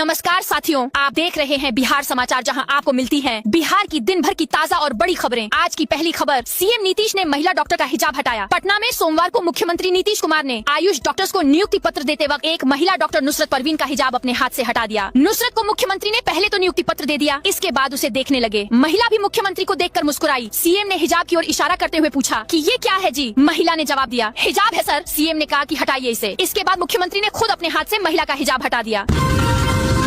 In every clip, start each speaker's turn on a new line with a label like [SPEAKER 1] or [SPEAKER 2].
[SPEAKER 1] नमस्कार साथियों, आप देख रहे हैं बिहार समाचार, जहां आपको मिलती हैं बिहार की दिन भर की ताजा और बड़ी खबरें। आज की पहली खबर, सीएम नीतीश ने महिला डॉक्टर का हिजाब हटाया। पटना में सोमवार को मुख्यमंत्री नीतीश कुमार ने आयुष डॉक्टर्स को नियुक्ति पत्र देते वक्त एक महिला डॉक्टर नुसरत परवीन का हिजाब अपने हाथ से हटा दिया। नुसरत को मुख्यमंत्री ने पहले तो नियुक्ति पत्र दे दिया, इसके बाद उसे देखने लगे। महिला भी मुख्यमंत्री को देखकर मुस्कुराई। सीएम ने हिजाब की ओर इशारा करते हुए पूछा कि ये क्या है जी? महिला ने जवाब दिया, हिजाब है सर। सीएम ने कहा कि हटाइए इसे। इसके बाद मुख्यमंत्री ने खुद अपने हाथ से महिला का हिजाब हटा दिया।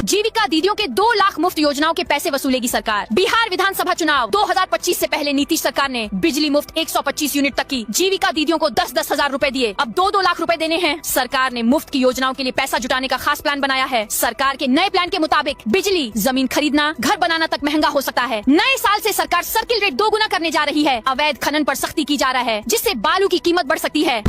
[SPEAKER 1] जीविका दीदियों के 2 लाख मुफ्त योजनाओं के पैसे वसूलेगी सरकार। बिहार विधानसभा चुनाव 2025 से पहले नीतीश सरकार ने बिजली मुफ्त 125 यूनिट तक की जीविका दीदियों को 10-10 हजार रूपए दिए। अब 2-2 लाख रूपए देने हैं। सरकार ने मुफ्त की योजनाओं के लिए पैसा जुटाने का खास प्लान बनाया है। सरकार के नए प्लान के मुताबिक बिजली, जमीन खरीदना, घर बनाना तक महंगा हो सकता है। नए साल से सरकार सर्किल रेट 2 गुना करने जा रही है। अवैध खनन पर सख्ती की जा रहा है, जिससे बालू की कीमत बढ़ सकती है।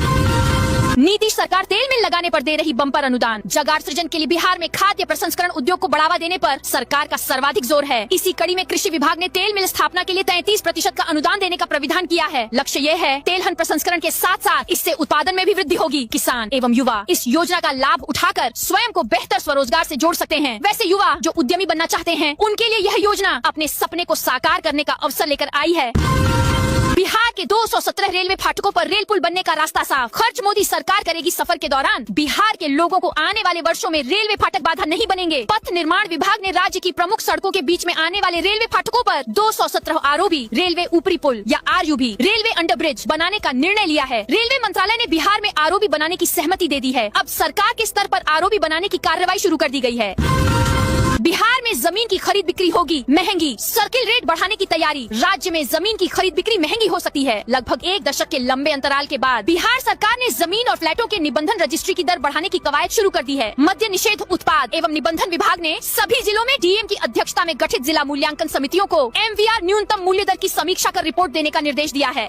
[SPEAKER 1] नीतीश सरकार तेल मिल लगाने पर दे रही बम्पर अनुदान। जगार सृजन के लिए बिहार में खाद्य प्रसंस्करण उद्योग को बढ़ावा देने पर सरकार का सर्वाधिक जोर है। इसी कड़ी में कृषि विभाग ने तेल मिल स्थापना के लिए 33% का अनुदान देने का प्राविधान किया है। लक्ष्य ये है, तेलहन प्रसंस्करण के साथ साथ इससे उत्पादन में भी वृद्धि होगी। किसान एवं युवा इस योजना का लाभ उठाकर स्वयं को बेहतर स्वरोजगार से जोड़ सकते हैं। वैसे युवा जो उद्यमी बनना चाहते हैं, उनके लिए यह योजना अपने सपने को साकार करने का अवसर लेकर आई है। बिहार के 217 रेलवे फाटकों पर रेल पुल बनने का रास्ता साफ। खर्च मोदी सरकार करेगी। सफर के दौरान बिहार के लोगों को आने वाले वर्षों में रेलवे फाटक बाधा नहीं बनेंगे। पथ निर्माण विभाग ने राज्य की प्रमुख सड़कों के बीच में आने वाले रेलवे फाटकों पर 217 आरओबी, रेलवे ऊपरी पुल या आरयूबी, रेलवे अंडरब्रिज बनाने का निर्णय लिया है। रेलवे मंत्रालय ने बिहार में आरओबी बनाने की सहमति दे दी है। अब सरकार के स्तर पर आरओबी बनाने की कार्रवाई शुरू कर दी गई है। बिहार में जमीन की खरीद बिक्री होगी महंगी। सर्किल रेट बढ़ाने की तैयारी। राज्य में जमीन की खरीद बिक्री महंगी हो सकती है। लगभग 1 दशक के लंबे अंतराल के बाद बिहार सरकार ने जमीन और फ्लैटों के निबंधन रजिस्ट्री की दर बढ़ाने की कवायद शुरू कर दी है। मद्य निषेध, उत्पाद एवं निबंधन विभाग ने सभी जिलों में डीएम की अध्यक्षता में गठित जिला मूल्यांकन समितियों को एमवीआर न्यूनतम मूल्य दर की समीक्षा कर रिपोर्ट देने का निर्देश दिया है।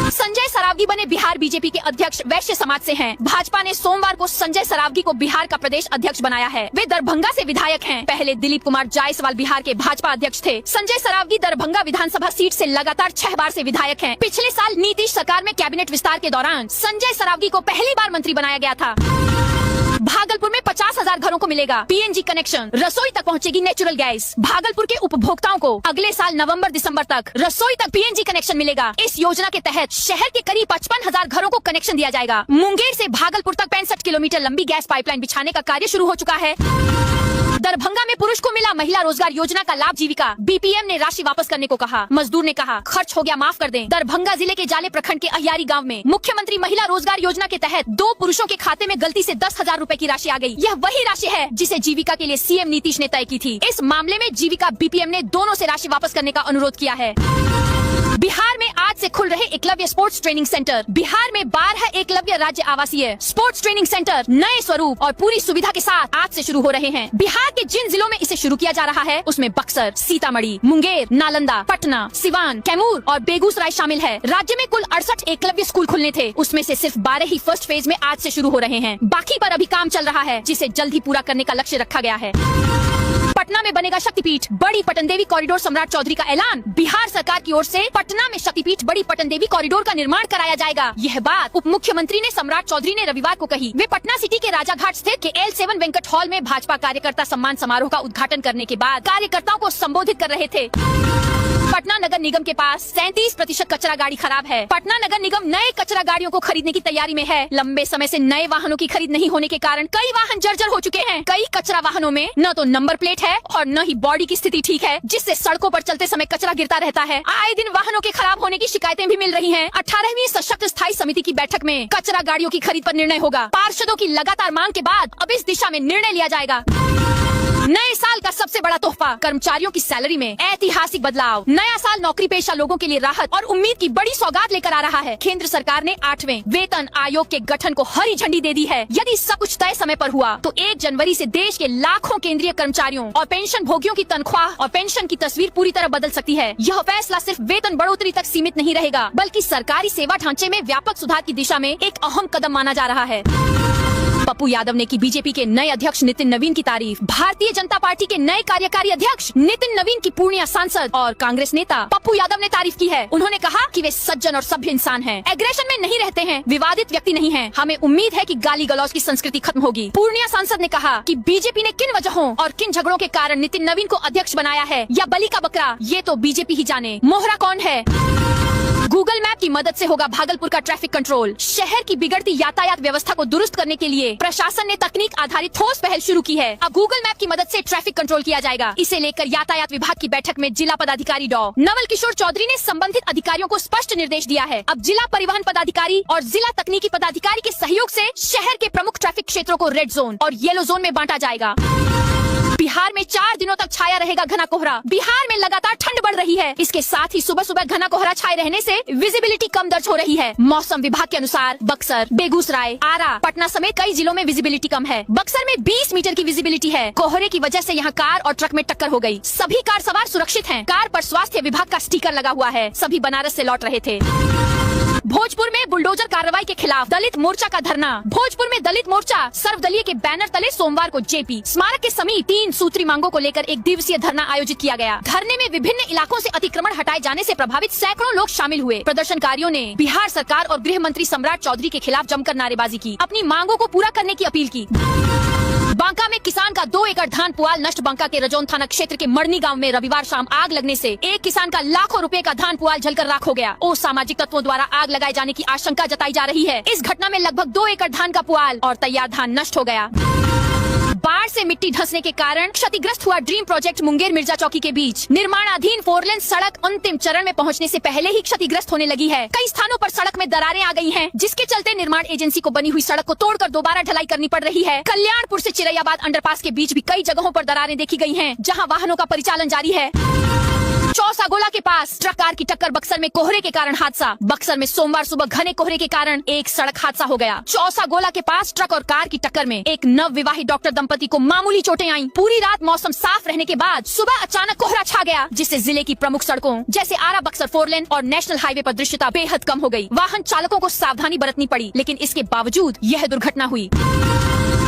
[SPEAKER 1] संजय सरावगी बने बिहार बीजेपी के अध्यक्ष। वैश्य समाज से हैं। भाजपा ने सोमवार को संजय सरावगी को बिहार का प्रदेश अध्यक्ष बनाया है। वे दरभंगा से विधायक हैं। पहले दिलीप कुमार जायसवाल बिहार के भाजपा अध्यक्ष थे। संजय सरावगी दरभंगा विधानसभा सीट से लगातार 6 बार से विधायक हैं। पिछले साल नीतीश सरकार में कैबिनेट विस्तार के दौरान संजय सरावगी को पहली बार मंत्री बनाया गया था। भागलपुर में 50,000 घरों को मिलेगा पीएनजी कनेक्शन। रसोई तक पहुंचेगी नेचुरल गैस। भागलपुर के उपभोक्ताओं को अगले साल नवंबर-दिसंबर तक रसोई तक पीएनजी कनेक्शन मिलेगा। इस योजना के तहत शहर के करीब 55,000 घरों को कनेक्शन दिया जाएगा। मुंगेर से भागलपुर तक 65 किलोमीटर लंबी गैस पाइपलाइन बिछाने का कार्य शुरू हो चुका है। दरभंगा में पुरुष को मिला महिला रोजगार योजना का लाभ। जीविका बीपीएम ने राशि वापस करने को कहा। मजदूर ने कहा, खर्च हो गया माफ कर दें। दरभंगा जिले के जाले प्रखंड के अहियारी गांव में मुख्यमंत्री महिला रोजगार योजना के तहत 2 पुरुषों के खाते में गलती से 10,000 रूपए की राशि आ गई। यह वही राशि है जिसे जीविका के लिए सीएम नीतीश ने तय की थी। इस मामले में जीविका बीपीएम ने दोनों से राशि वापस करने का अनुरोध किया है। बिहार में आज से खुल रहे Eklavya sports training centre. Bihar में 12 एकलव्य राज्य आवासीय स्पोर्ट्स ट्रेनिंग सेंटर नए स्वरूप और पूरी सुविधा के साथ आज से शुरू हो रहे हैं। बिहार के जिन जिलों में इसे शुरू किया जा रहा है, उसमें बक्सर, सीतामढ़ी, मुंगेर, नालंदा, पटना, सिवान, कैमूर और बेगूसराय शामिल है। राज्य में कुल 68 एकलव्य स्कूल खुलने थे, उसमें से सिर्फ 12 ही फर्स्ट फेज में आज से शुरू हो रहे हैं। बाकी पर अभी काम चल रहा है, जिसे जल्द ही पूरा करने का लक्ष्य रखा गया है। पटना में बनेगा शक्तिपीठ। बड़ी पटन देवी कॉरिडोर, सम्राट चौधरी का ऐलान। बिहार सरकार की ओर से पटना में शक्तिपीठ बड़ी पटन देवी कॉरिडोर का निर्माण कराया जाएगा। यह बात उप मुख्यमंत्री ने सम्राट चौधरी ने रविवार को कही। वे पटना सिटी के राजाघाट स्थित के L7 वेंकट हॉल में भाजपा कार्यकर्ता सम्मान समारोह का उद्घाटन करने के बाद कार्यकर्ताओं को संबोधित कर रहे थे। पटना नगर निगम के पास 37% कचरा गाड़ी खराब है। पटना नगर निगम नए कचरा गाड़ियों को खरीदने की तैयारी में है। लंबे समय से नए वाहनों की खरीद नहीं होने के कारण कई वाहन जर्जर हो चुके हैं। कई कचरा वाहनों में न तो नंबर प्लेट है और न ही बॉडी की स्थिति ठीक है, जिससे सड़कों पर चलते समय कचरा गिरता रहता है। आए दिन वाहनों के खराब होने की शिकायतें भी मिल रही हैं। 18वीं सशक्त स्थायी समिति की बैठक में कचरा गाड़ियों की खरीद पर निर्णय होगा। पार्षदों की लगातार मांग के बाद अब इस दिशा में निर्णय लिया जाएगा। नए साल का सबसे बड़ा तोहफा, कर्मचारियों की सैलरी में ऐतिहासिक बदलाव। नया साल नौकरी पेशा लोगों के लिए राहत और उम्मीद की बड़ी सौगात लेकर आ रहा है। केंद्र सरकार ने 8वें वेतन आयोग के गठन को हरी झंडी दे दी है। यदि सब कुछ तय समय पर हुआ तो 1 जनवरी से देश के लाखों केंद्रीय कर्मचारियों और पेंशन भोगियों की तनख्वाह और पेंशन की तस्वीर पूरी तरह बदल सकती है। यह फैसला सिर्फ वेतन बढ़ोतरी तक सीमित नहीं रहेगा, बल्कि सरकारी सेवा ढांचे में व्यापक सुधार की दिशा में एक अहम कदम माना जा रहा है। पप्पू यादव ने की बीजेपी के नए अध्यक्ष नितिन नवीन की तारीफ। भारतीय जनता पार्टी के नए कार्यकारी अध्यक्ष नितिन नवीन की पूर्णिया सांसद और कांग्रेस नेता पप्पू यादव ने तारीफ की है। उन्होंने कहा कि वे सज्जन और सभ्य इंसान हैं, एग्रेशन में नहीं रहते हैं, विवादित व्यक्ति नहीं हैं। हमें उम्मीद है कि गाली गलौज की संस्कृति खत्म होगी। पूर्णिया सांसद ने कहा कि बीजेपी ने किन वजहों और किन झगड़ों के कारण नितिन नवीन को अध्यक्ष बनाया है या बलि का बकरा, ये तो बीजेपी ही जाने। मोहरा कौन है? गूगल मैप की मदद से होगा भागलपुर का ट्रैफिक कंट्रोल। शहर की बिगड़ती यातायात व्यवस्था को दुरुस्त करने के लिए प्रशासन ने तकनीक आधारित ठोस पहल शुरू की है। अब गूगल मैप की मदद से ट्रैफिक कंट्रोल किया जाएगा। इसे लेकर यातायात विभाग की बैठक में जिला पदाधिकारी डॉ नवल किशोर चौधरी ने संबंधित अधिकारियों को स्पष्ट निर्देश दिया है। अब जिला परिवहन पदाधिकारी और जिला तकनीकी पदाधिकारी के सहयोग से शहर के प्रमुख ट्रैफिक क्षेत्रों को रेड जोन और येलो जोन में बांटा जाएगा। बिहार में 4 दिनों तक छाया रहेगा घना कोहरा। बिहार में लगातार ठंड बढ़ रही है। इसके साथ ही सुबह सुबह घना कोहरा छाए रहने से विजिबिलिटी कम दर्ज हो रही है। मौसम विभाग के अनुसार बक्सर, बेगूसराय, आरा, पटना समेत कई जिलों में विजिबिलिटी कम है। बक्सर में 20 मीटर की विजिबिलिटी है। कोहरे की वजह से यहाँ कार और ट्रक में टक्कर हो गई। सभी कार सवार सुरक्षित हैं। कार पर स्वास्थ्य विभाग का स्टिकर लगा हुआ है। सभी बनारस से लौट रहे थे। भोजपुर में बुलडोजर कार्रवाई के खिलाफ दलित मोर्चा का धरना। भोजपुर में दलित मोर्चा सर्वदलीय के बैनर तले सोमवार को जेपी स्मारक के समीप 3 सूत्री मांगों को लेकर एक दिवसीय धरना आयोजित किया गया। धरने में विभिन्न इलाकों से अतिक्रमण हटाए जाने से प्रभावित सैकड़ों लोग शामिल हुए। प्रदर्शनकारियों ने बिहार सरकार और गृह मंत्री सम्राट चौधरी के खिलाफ जमकर नारेबाजी की, अपनी मांगों को पूरा करने की अपील की। बांका में किसान का 2 एकड़ धान पुआल नष्ट। बांका के रजौन थाना क्षेत्र के मरनी गांव में रविवार शाम आग लगने से एक किसान का लाखों रुपए का धान पुआल जलकर राख हो गया। असामाजिक तत्वों द्वारा आग लगाए जाने की आशंका जताई जा रही है। इस घटना में लगभग 2 एकड़ धान का पुआल और तैयार धान नष्ट हो गया। बाढ़ से मिट्टी धंसने के कारण क्षतिग्रस्त हुआ ड्रीम प्रोजेक्ट मुंगेर मिर्जा चौकी के बीच। निर्माणाधीन 4 लेन सड़क अंतिम चरण में पहुंचने से पहले ही क्षतिग्रस्त होने लगी है। कई स्थानों पर सड़क में दरारें आ गई हैं, जिसके चलते निर्माण एजेंसी को बनी हुई सड़क को तोड़कर दोबारा ढलाई करनी पड़ रही है। कल्याणपुर से चिरैयाबाद अंडरपास के बीच भी कई जगहों पर दरारें देखी गई हैं, जहां वाहनों का परिचालन जारी है। चौसा गोला के पास ट्रक कार की टक्कर। बक्सर में कोहरे के कारण हादसा। बक्सर में सोमवार सुबह घने कोहरे के कारण एक सड़क हादसा हो गया। चौसा गोला के पास ट्रक और कार की टक्कर में एक नव विवाहित डॉक्टर दंपति को मामूली चोटें आईं। पूरी रात मौसम साफ रहने के बाद सुबह अचानक कोहरा छा गया, जिससे जिले की प्रमुख सड़कों जैसे आरा बक्सर 4 लेन और नेशनल हाईवे पर दृश्यता बेहद कम हो गई। वाहन चालकों को सावधानी बरतनी पड़ी, लेकिन इसके बावजूद यह दुर्घटना हुई।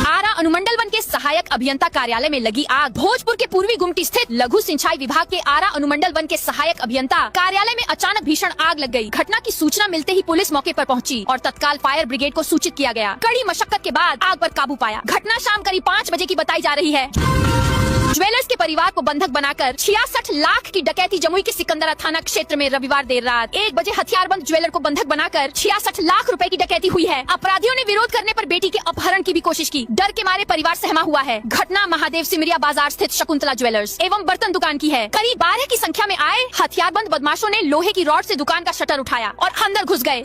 [SPEAKER 1] आरा अनुमंडल वन के सहायक अभियंता कार्यालय में लगी आग। भोजपुर के पूर्वी गुमटी स्थित लघु सिंचाई विभाग के आरा अनुमंडल वन के सहायक अभियंता कार्यालय में अचानक भीषण आग लग गई। घटना की सूचना मिलते ही पुलिस मौके पर पहुंची और तत्काल फायर ब्रिगेड को सूचित किया गया। कड़ी मशक्कत के बाद आग पर काबू पाया। घटना शाम करीब 5 बजे की बताई जा रही है। ज्वेलर्स के परिवार को बंधक बनाकर 66 लाख की डकैती जमुई के सिकंदरा थाना क्षेत्र में रविवार देर रात 1 बजे हथियारबंद ज्वेलर को बंधक बनाकर 66 लाख रुपए की डकैती हुई है। अपराधियों ने विरोध करने पर बेटी के अपहरण की भी कोशिश की। डर के मारे परिवार सहमा हुआ है। घटना महादेव सिमरिया बाजार स्थित शकुंतला ज्वेलर्स एवं बर्तन दुकान की है। करीब 12 की संख्या में आए हथियारबंद बदमाशों ने लोहे की रॉड से दुकान का शटर उठाया और अंदर घुस गए।